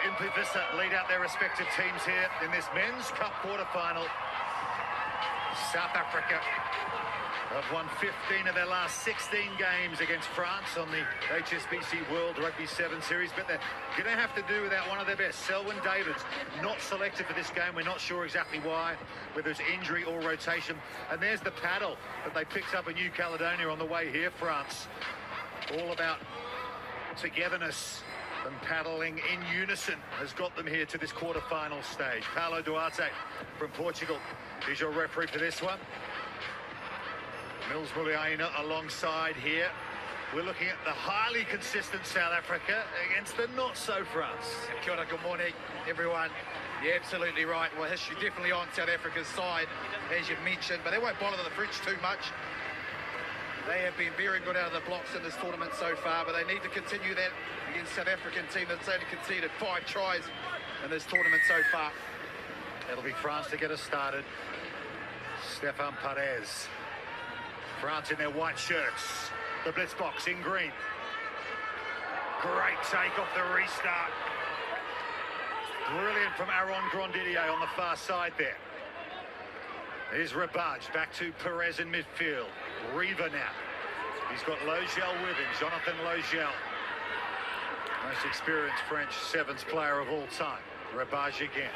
Impivissa lead out their respective teams here in this Men's Cup quarter-final. South Africa have won 15 of their last 16 games against France on the HSBC World Rugby 7 Series, but they're going to have to do without one of their best. Selwyn Davids not selected for this game. We're not sure exactly why, whether it's injury or rotation. And there's the paddle that they picked up in New Caledonia on the way here, France. All about togetherness, and paddling in unison has got them here to this quarter-final stage. Paulo Duarte from Portugal is your referee for this one. Mills Muliaina alongside here. We're looking at the highly consistent South Africa against the not-so France. Kia ora, good morning, everyone. Yeah, absolutely right. Well, history definitely on South Africa's side, as you've mentioned, but they won't bother the French too much. They have been very good out of the blocks in this tournament so far, but they need to continue that against South African team that's only conceded 5 tries in this tournament so far. It'll be France to get us started. Stefan Perez. France in their white shirts. The blitz box in green. Great take off the restart. Brilliant from Aaron Grandidier on the far side there. Here's Rabage back to Perez in midfield. Riva now. He's got Logel with him. Jonathan Logel. Most experienced French sevens player of all time. Rabage again.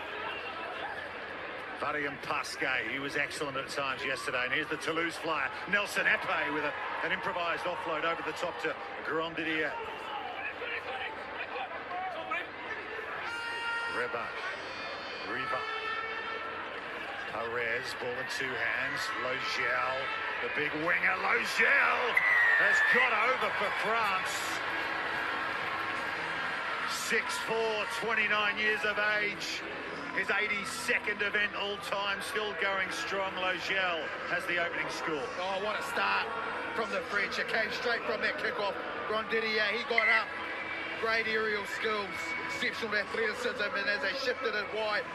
Varian Pasquet, he was excellent at times yesterday. And here's the Toulouse flyer, Nelson Epe, with an improvised offload over the top to Grandidier. Rabage. Riva. Perez, ball in 2 hands. Logel, the big winger. Logel has got over for France. 6'4", 29 years of age. His 82nd event all-time, still going strong. Logel has the opening score. Oh, what a start from the French. It came straight from that kickoff. Grandidier, he got up. Great aerial skills, exceptional athleticism, and as they shifted it wide,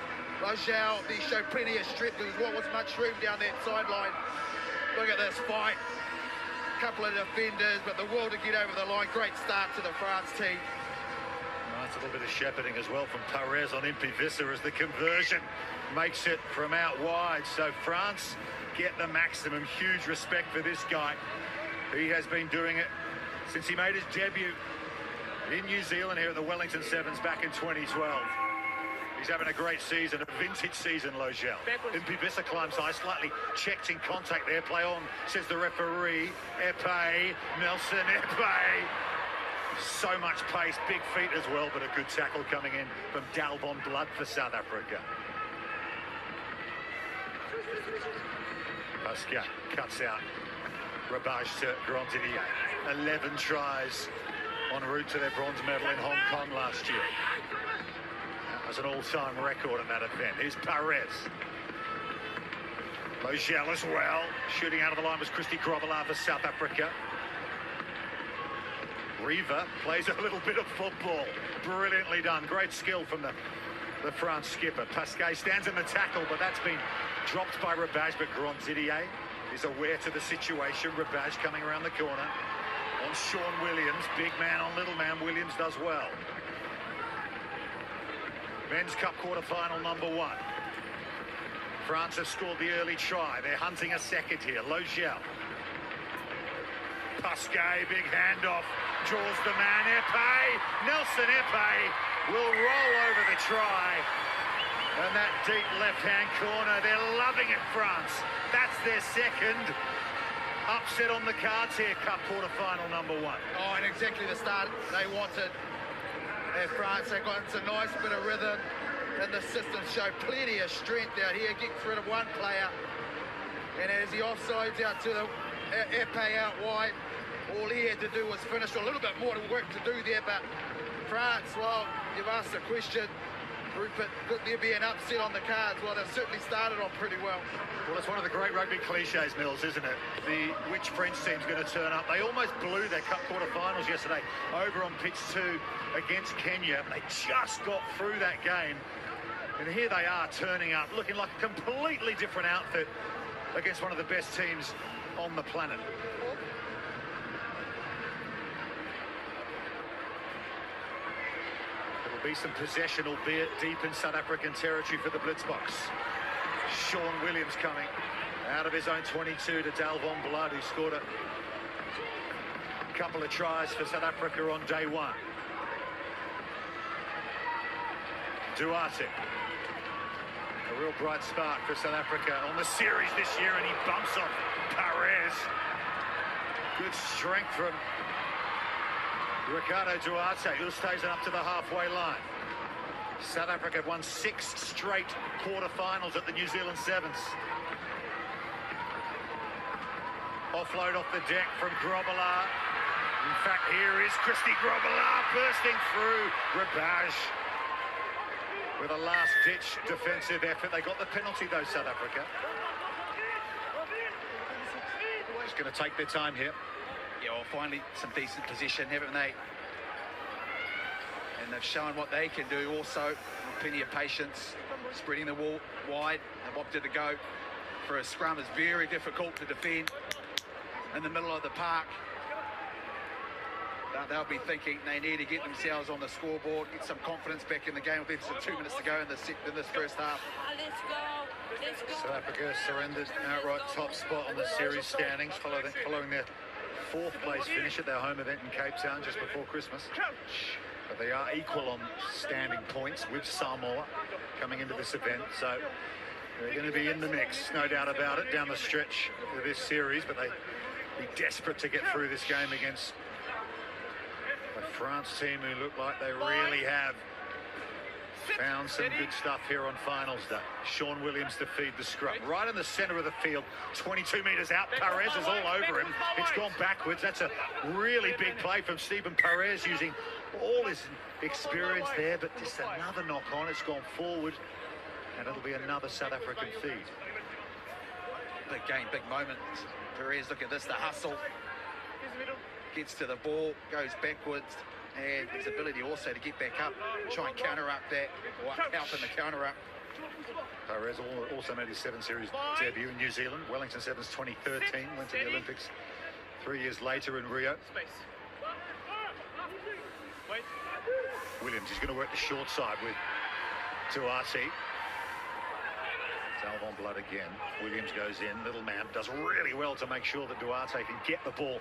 Logel, he showed plenty of strength. There was much room down that sideline. Look at this fight. Couple of defenders, but the will to get over the line. Great start to the France team. Nice little bit of shepherding as well from Perez on Impivissa as the conversion makes it from out wide. So France get the maximum. Huge respect for this guy. He has been doing it since he made his debut in New Zealand here at the Wellington Sevens back in 2012. He's having a great season, a vintage season, Logel. Impivissa climbs high, slightly checked in contact there. Play on, says the referee. Epe, Nelson Epe. So much pace, big feet as well, but a good tackle coming in from Dalbon Blood for South Africa. Pascal cuts out. Rabage to Grandidier. 11 tries en route to their bronze medal in Hong Kong last year. That was an all-time record in that event. Here's Perez. Logel as well. Shooting out of the line was Christy Grobbelaar for South Africa. Riva plays a little bit of football. Brilliantly done. Great skill from the France skipper. Pasquet stands in the tackle, but that's been dropped by Rabage. But Grandidier is aware to the situation. Rabage coming around the corner. On Sean Williams. Big man on little man. Williams does well. Men's Cup quarter-final number 1. France have scored the early try. They're hunting a second here. Logel. Pasquet, big handoff. Draws the man, Epe. Nelson Epe will roll over the try. And that deep left-hand corner, they're loving it, France. That's their second upset on the cards here, Cup quarter-final number 1. Oh, and exactly the start they wanted. And France, they got into a nice bit of rhythm. And the system showed plenty of strength out here, getting rid of one player. And as he offsides out to the Epe out wide, all he had to do was finish. A little bit more work to do there, but France, well, you've asked the question, Rupert, could there be an upset on the cards? Well, they've certainly started off pretty well. Well, it's one of the great rugby cliches, Mills, isn't it? Which French team's going to turn up? They almost blew their Cup quarterfinals yesterday over on pitch 2 against Kenya. They just got through that game. And here they are turning up, looking like a completely different outfit against one of the best teams on the planet. be some possession, albeit deep in South African territory for the Blitzbox. Sean Williams coming out of his own 22 to Dalvon Blood, who scored a couple of tries for South Africa on day one. Duarte, a real bright spark for South Africa on the series this year, and he bumps off Perez. Good strength from Ricardo Duarte, who stays up to the halfway line. South Africa have won 6 straight quarterfinals at the New Zealand Sevens. Offload off the deck from Grobelaar. In fact, here is Christy Grobelaar bursting through Rebage with a last-ditch defensive effort. They got the penalty, though, South Africa. Just going to take their time here. Yeah, well, finally some decent position, haven't they? And they've shown what they can do also, with plenty of patience, spreading the wall wide. They've opted to go for a scrum. It's very difficult to defend in the middle of the park. They'll be thinking they need to get themselves on the scoreboard, get some confidence back in the game. With some 2 minutes to go in this first half. Let's go. South Africa surrendered outright top spot on the series standings following their 4th place finish at their home event in Cape Town just before Christmas. But they are equal on standing points with Samoa coming into this event, so they're going to be in the mix, no doubt about it, down the stretch of this series. But they be desperate to get through this game against a France team who look like they really have found some good stuff here on finals day. Sean Williams to feed the scrum. Right in the centre of the field, 22 metres out. Perez is all over him. It's gone backwards. That's a really big play from Stephen Perez, using all his experience there, but just another knock on. It's gone forward, and it'll be another South African feed. Big game, big moment. Perez, look at this, the hustle. Gets to the ball, goes backwards, and his ability also to get back up, try and counteract that, or help in the counteract. Perez also made his 7 series debut in New Zealand. Wellington Sevens 2013, went to the Olympics 3 years later in Rio. Williams, he's going to work the short side with Duarte. Dalvon Blood again. Williams goes in. Little man does really well to make sure that Duarte can get the ball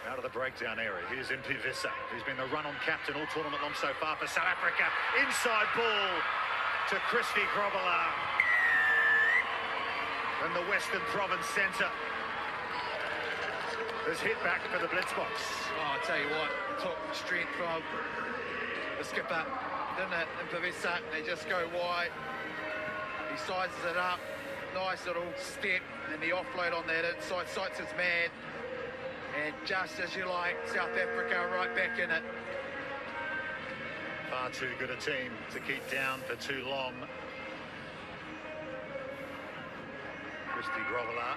out of the breakdown area. Here's Mpivisa, who's been the run-on captain all tournament long so far for South Africa. Inside ball to Christy Grobelaar. And the Western Province centre has hit back for the Blitzbox. Oh, I'll tell you what, it took strength from the skipper, didn't it? Mpivisa, they just go wide. He sizes it up, nice little step, and the offload on that inside sights his man. And just as you like, South Africa right back in it. Far too good a team to keep down for too long. Christy Grobelaar,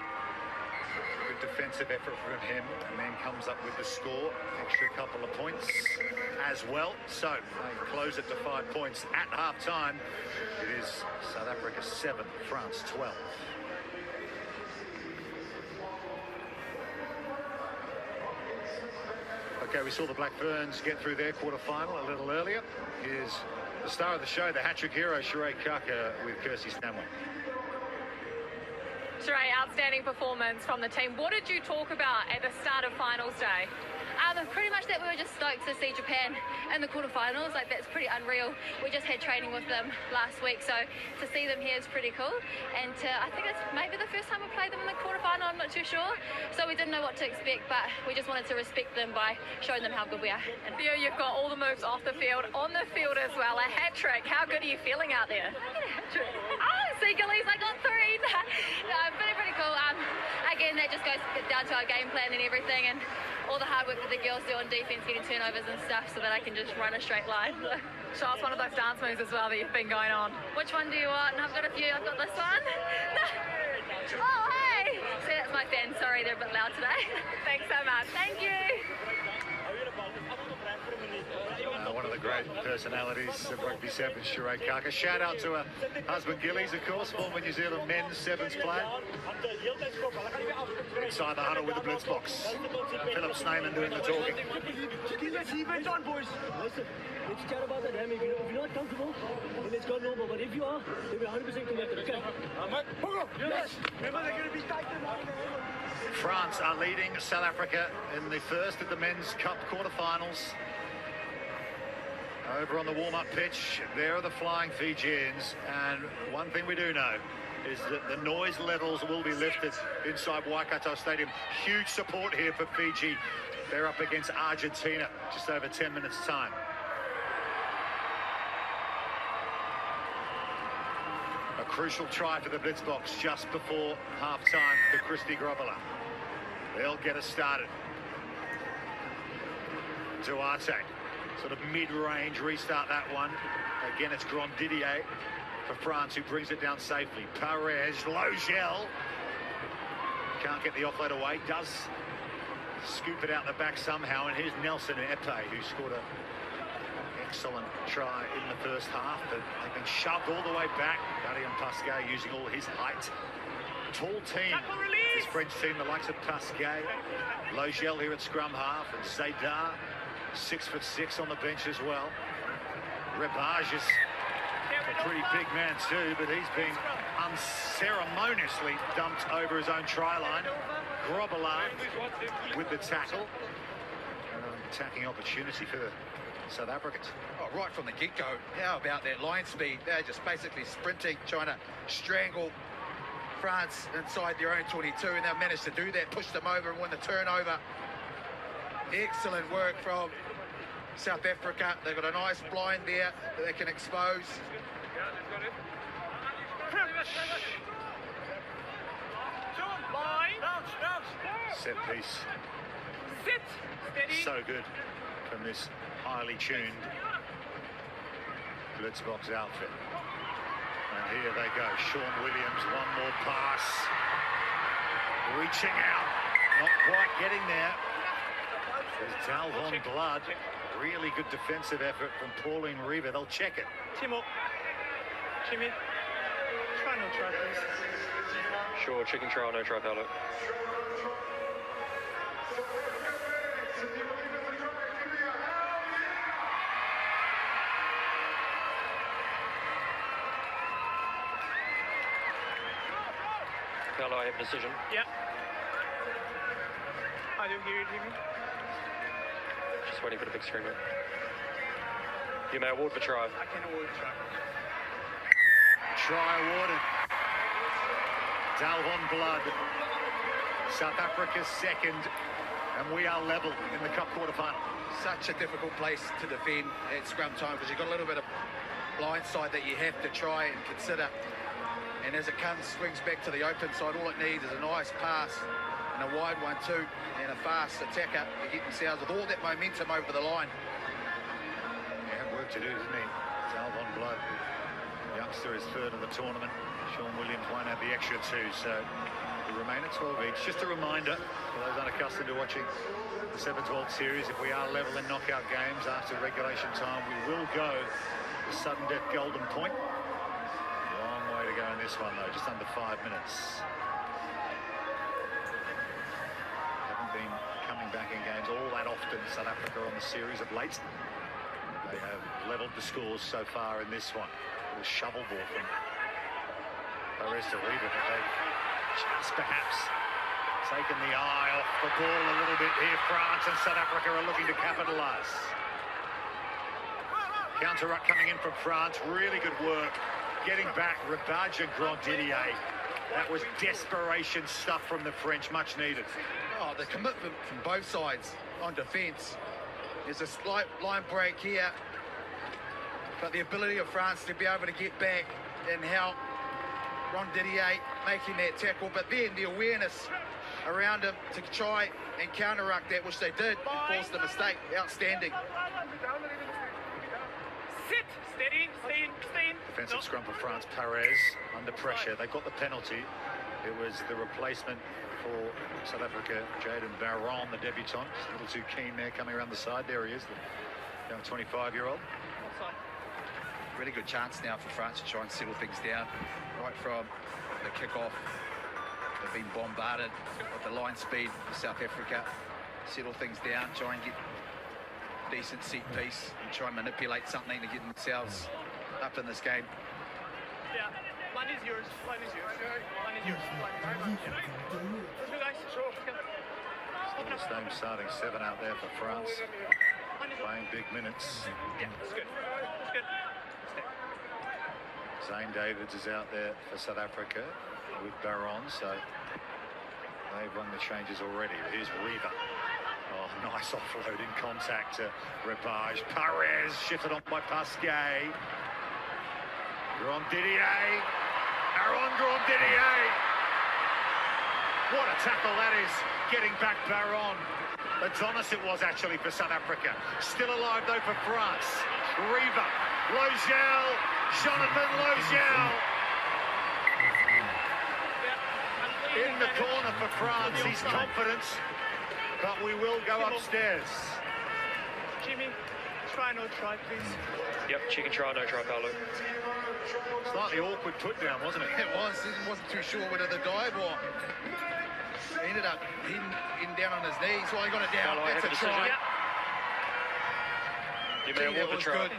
good defensive effort from him, and then comes up with the score. Extra couple of points as well. So they close it to 5 points at half-time. It is South Africa 7, France 12. Okay, we saw the Black Ferns get through their quarterfinal a little earlier. Here's the star of the show, the hat-trick hero, Sheree Kaka, with Kirsty Stanley. Sheree, outstanding performance from the team. What did you talk about at the start of finals day? Pretty much that we were just stoked to see Japan in the quarterfinals. Like, that's pretty unreal. We just had training with them last week, so to see them here is pretty cool. And I think it's maybe the first time we played them in the quarterfinal, I'm not too sure. So we didn't know what to expect, but we just wanted to respect them by showing them how good we are. And for you, you've got all the moves off the field, on the field as well. A hat trick. How good are you feeling out there? Oh, see, Gillies, I got 3. No, pretty cool. Again, that just goes down to our game plan and everything, and all the hard work that the girls do on defense, getting turnovers and stuff, so that I can just run a straight line. Show us one of those dance moves as well that you've been going on. Which one do you want? I've got a few. I've got this one. Oh, hey! See, that's my fan. Sorry, they're a bit loud today. Thanks so much. Thank you. One of the great personalities of Rugby Sevens, Sheree Kaka. Shout out to her husband Gillies, of course, former New Zealand men's Sevens player. Inside the huddle with the Blitzbox. Philip Snyman doing the talking. let's chat about that, Ham. If you're not comfortable, then let's go normal. But if you are, then we're 100% committed, okay? Yes. Remember, they're going to be tighter now. France are leading South Africa in the first of the Men's Cup quarterfinals. Over on the warm-up pitch, there are the flying Fijians, and one thing we do know is that the noise levels will be lifted inside Waikato Stadium. Huge support here for Fiji. They're up against Argentina, just over 10 minutes' time. A crucial try for the Blitzboks just before half-time for Christy Grobbelaar. They'll get us started. Duarte, sort of mid-range restart that one. Again, it's Grandidier for France who brings it down safely. Perez, Logel. Can't get the offload away, does scoop it out the back somehow, and here's Nelson Epe, who scored an excellent try in the first half, but they've been shoved all the way back. Darian Pasquet using all his height. Tall team, this French team, the likes of Pasquet, Logel here at scrum half, and Zaydar, 6'6" on the bench as well. Rebage is a pretty big man too, but he's been unceremoniously dumped over his own try line. Grobbelaar with the tackle. An attacking opportunity for the South Africans. Oh, right from the get-go, how about that line speed? They're just basically sprinting, trying to strangle France inside their own 22, and they've managed to do that, push them over and win the turnover. Excellent work from South Africa. They've got a nice blind there that they can expose. Set piece. So good from this highly tuned Blitzboks outfit. And here they go. Sean Williams, one more pass. Reaching out. Not quite getting there. There's Dalvon Blood. Really good defensive effort from Pauline Reaver. They'll check it. Timo. Jimmy. Try no try, please. Sure, chicken trial, no try, Paolo. Paolo, I have a decision. Yeah. I do hear it, Jimmy. Just waiting for the big screen. You may award for try. I can award try. Try awarded. Dalvon Blood. South Africa's second, and we are level in the Cup quarterfinal. Such a difficult place to defend at scrum time because you've got a little bit of blind side that you have to try and consider. And as it comes, swings back to the open side, all it needs is a nice pass and a wide one too, and a fast attacker to get themselves with all that momentum over the line. Yeah, work to do, doesn't he? Dalvon Blood, the youngster, is third of the tournament. Sean Williams won't have the extra two, so we remain at 12 each. Just a reminder for those unaccustomed to watching the 7-12 series, if we are level in knockout games after regulation time, we will go the sudden death golden point. Long way to go in this one though, just under 5 minutes. Haven't been coming back in games all that often, South Africa, on the series of late. They have levelled the scores so far in this one. A shovel ball from Perez to Reaver, but they've just perhaps taken the eye off the ball a little bit here. France and South Africa are looking to capitalise. Counter-ruck coming in from France, really good work. Getting back, Rebage and Grandidier. That was desperation stuff from the French, much needed. Oh, the commitment from both sides on defence. There's a slight line break here, but the ability of France to be able to get back and help Grandidier making that tackle, but then the awareness around him to try and counter-ruck that, which they did, and forced the mistake. Outstanding. Sit, steady, stay in. Defensive scrum for France. Perez under pressure. They got the penalty. It was the replacement for South Africa, Jaden Baron, the debutant. A little too keen there, coming around the side. There he is, the young 25-year-old. Really good chance now for France to try and settle things down. Right from the kick-off, they've been bombarded with the line speed for South Africa. Settle things down, try and get decent set piece and try and manipulate something to get themselves up in this game. Yeah, one is yours. One is yours. One is yours. Let's go, guys. Sure. Still the same starting 7 out there for France. Playing big minutes. Yeah, that's good. That's good. Zane Davids is out there for South Africa with Baron, so they've run the changes already. Here's Reaver. Oh, nice offload in contact to Repage. Perez shifted on by Pasquet. Didier. Aaron Didier. What a tackle that is, getting back Baron. Adonis it was actually for South Africa. Still alive though for France. Reaver. Logel. Jonathan Logel. In the corner for France. He's confident. But we will go upstairs. Jimmy, try no try, please. Yep, chicken try, no try, Paolo. Slightly awkward put down, wasn't it? It was. He wasn't too sure whether the dive or he ended up hitting down on his knees. Well, he got it down. Paolo, That's a decision. try. You Gee, may that award the was try. good.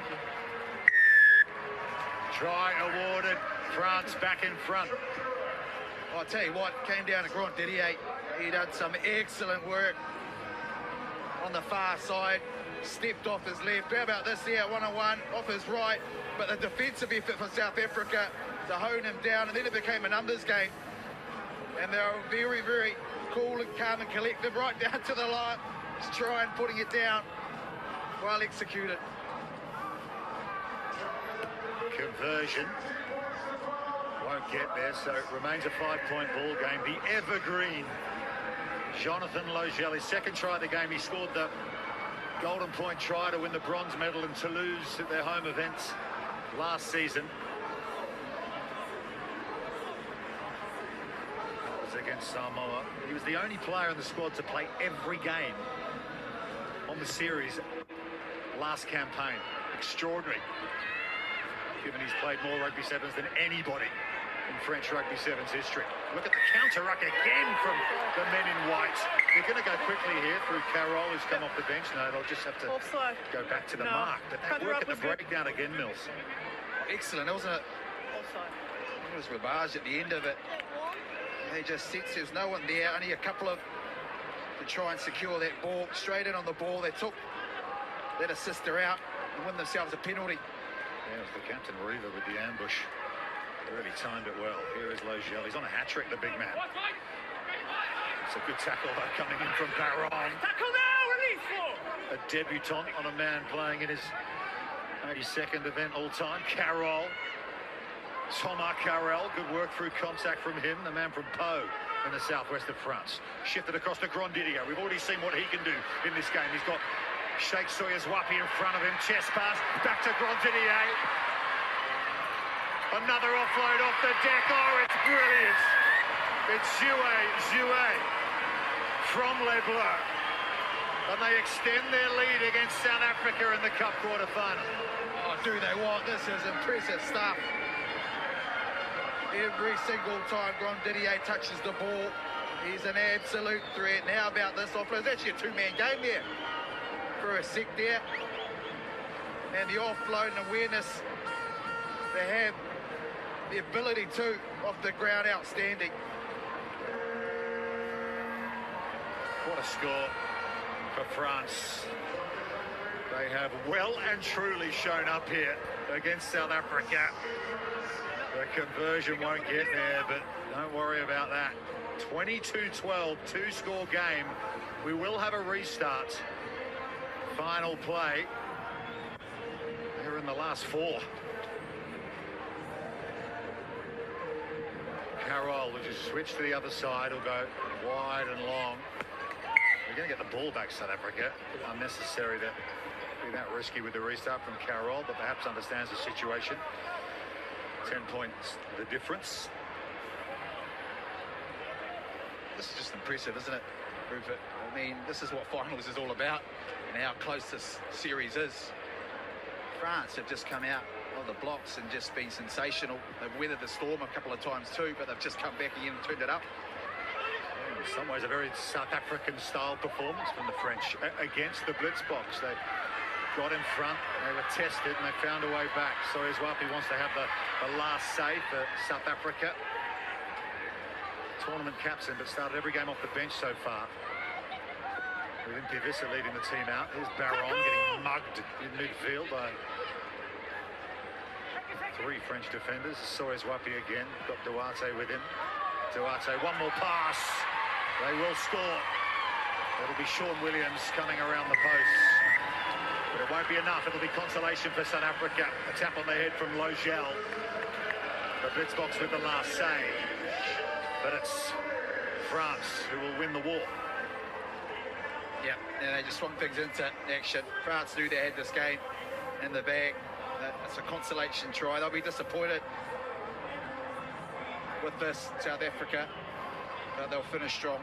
Try awarded. France back in front. I'll tell you what, came down to Grand Didier. He done some excellent work on the far side. Stepped off his left. How about this here, one-on-one, off his right. But the defensive effort for South Africa to hone him down, and then it became a numbers game. And they were very, very cool and calm and collected right down to the line. Just trying putting it down. Well executed. Conversion. Won't get there, so it remains a 5-point ball game. The evergreen Jonathan Logel, his second try of the game. He scored the golden point try to win the bronze medal in Toulouse at their home events last season. That was against Samoa. He was the only player in the squad to play every game on the series last campaign. Extraordinary, given he's played more rugby sevens than anybody in French rugby sevens history. Look at the counter ruck again from the men in white. They're going to go quickly here through Carroll, who's come off the bench. No, they'll just have to Offside. go back to the No. mark. But that Counter work ruck at the was good. breakdown again, Mills. Excellent. It wasn't it? Offside. It was Ravage at the end of it. They just sits, there's no one there, only a couple of to try and secure that ball. Straight in on the ball. They took that assister out and win themselves a penalty. Yeah, it was the captain, Reaver, with the ambush. Really timed it well. Here is Logel. He's on a hat-trick, the big man. It's a good tackle, though, coming in from Baron. Tackle now, release four. A debutant on a man playing in his 82nd event all-time. Carroll. Thomas Carrel. Good work through contact from him, the man from Pau in the southwest of France. Shifted across to Grand Didier. We've already seen what he can do in this game. He's got Sheikh Soyazwapi in front of him. Chest pass. Back to Grand Didier. Another offload off the deck. Oh, it's brilliant. It's Jouet from Les Bleus. And they extend their lead against South Africa in the Cup quarter-final. Oh, do they what? This is impressive stuff. Every single time Grand Didier touches the ball, he's an absolute threat. Now about this offload. It's actually a two-man game there for a sec there. And the offload and awareness they have, the ability to off the ground, outstanding. What a score for France. They have well and truly shown up here against South Africa. The conversion won't get there, but don't worry about that. 22-12, two-score game. We will have a restart. Final play. They're in the last four. Carroll will just switch to the other side. He'll go wide and long. We're going to get the ball back, South Africa. Unnecessary to be that risky with the restart from Carroll, but perhaps understands the situation. 10 points, the difference. This is just impressive, isn't it, Rupert? I mean, this is what finals is all about and how close this series is. France have just come out of the blocks and just been sensational. They've weathered the storm a couple of times too, but they've just come back again and turned it up. In some ways, a very South African-style performance from the French against the blitz box. They got in front, they were tested, and they found a way back. Soyezwapi wants to have the last say for South Africa. Tournament captain, but started every game off the bench so far. With Impivisa leading the team out. Here's Baron getting mugged in midfield by 3 French defenders. Soyezwapi again, got Duarte with him. Duarte, one more pass. They will score. It'll be Sean Williams coming around the post. But it won't be enough. It'll be consolation for South Africa. A tap on the head from Logel. The blitzbox with the last say. But it's France who will win the war. Yeah, and they just swung things into action. France knew they had this game in the bag. It's a consolation try. They'll be disappointed with this, South Africa, but they'll finish strong.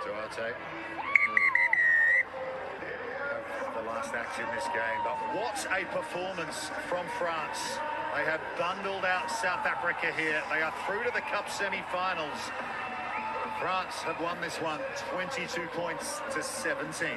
Duarte. The last act in this game, but what a performance from France. They have bundled out South Africa here. They are through to the Cup semi-finals. France have won this one 22 points to 17.